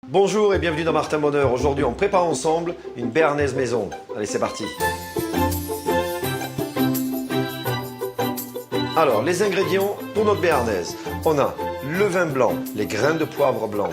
Bonjour et bienvenue dans Martin Bonheur. Aujourd'hui, on prépare ensemble une béarnaise maison. Allez, c'est parti. Alors, les ingrédients pour notre béarnaise. On a le vin blanc, les grains de poivre blanc,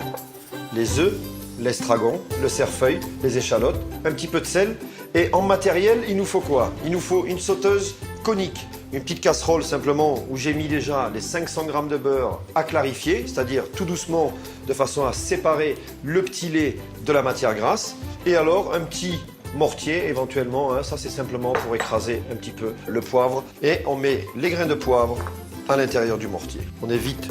les œufs, l'estragon, le cerfeuil, les échalotes, un petit peu de sel. Et en matériel, il nous faut quoi? Il nous faut une sauteuse conique, une petite casserole simplement où j'ai mis déjà les 500 g de beurre à clarifier, c'est-à-dire tout doucement de façon à séparer le petit lait de la matière grasse. Et alors un petit mortier éventuellement, hein, ça c'est simplement pour écraser un petit peu le poivre. Et on met les grains de poivre à l'intérieur du mortier. On évite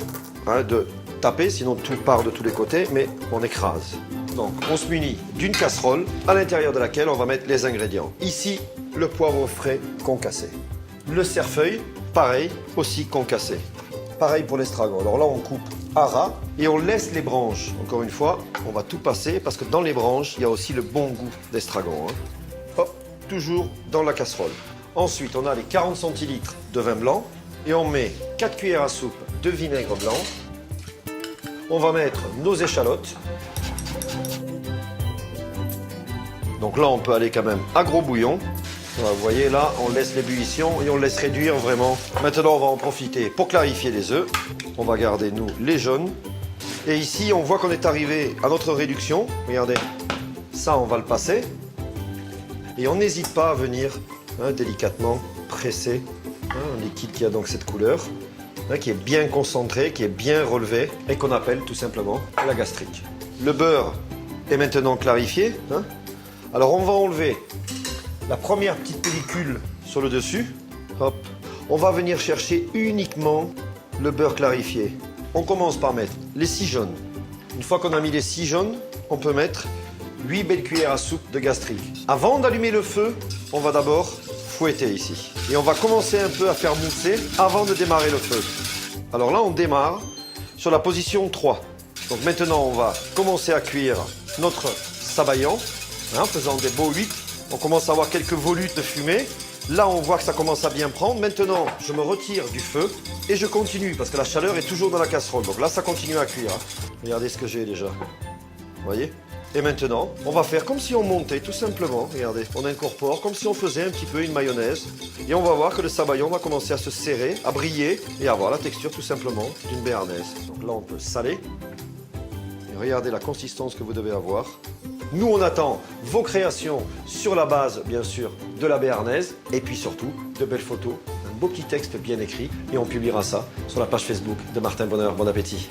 de taper, sinon tout part de tous les côtés, mais on écrase. Donc on se munit d'une casserole à l'intérieur de laquelle on va mettre les ingrédients. Ici, le poivre frais concassé. Le cerfeuil, pareil, aussi concassé. Pareil pour l'estragon. Alors là, on coupe à ras et on laisse les branches. Encore une fois, on va tout passer parce que dans les branches, il y a aussi le bon goût d'estragon. Hop, toujours dans la casserole. Ensuite, on a les 40 centilitres de vin blanc et on met 4 cuillères à soupe de vinaigre blanc. On va mettre nos échalotes. Donc là, on peut aller quand même à gros bouillon. Voilà, vous voyez là, on laisse l'ébullition et on laisse réduire vraiment. Maintenant, on va en profiter pour clarifier les œufs. On va garder, nous, les jaunes. Et ici, on voit qu'on est arrivé à notre réduction. Regardez, ça, on va le passer. Et on n'hésite pas à venir délicatement presser un liquide qui a donc cette couleur, qui est bien concentré, qui est bien relevé et qu'on appelle tout simplement la gastrique. Le beurre est maintenant clarifié. Alors, on va enlever la première petite pellicule sur le dessus. Hop. On va venir chercher uniquement le beurre clarifié. On commence par mettre les 6 jaunes. Une fois qu'on a mis les 6 jaunes, on peut mettre 8 belles cuillères à soupe de gastrique. Avant d'allumer le feu, on va d'abord fouetter ici. Et on va commencer un peu à faire mousser avant de démarrer le feu. Alors là, on démarre sur la position 3. Donc maintenant, on va commencer à cuire notre sabayon, en faisant des beaux 8. On commence à avoir quelques volutes de fumée. Là, on voit que ça commence à bien prendre. Maintenant, je me retire du feu et je continue parce que la chaleur est toujours dans la casserole. Donc là, ça continue à cuire. Regardez ce que j'ai déjà. Vous voyez? Et maintenant, on va faire comme si on montait tout simplement. Regardez, on incorpore comme si on faisait un petit peu une mayonnaise. Et on va voir que le sabayon va commencer à se serrer, à briller et avoir la texture tout simplement d'une béarnaise. Donc là, on peut saler. Et regardez la consistance que vous devez avoir. Nous, on attend vos créations sur la base, bien sûr, de la béarnaise et puis surtout, de belles photos, un beau petit texte bien écrit et on publiera ça sur la page Facebook de Martin Bonheur. Bon appétit!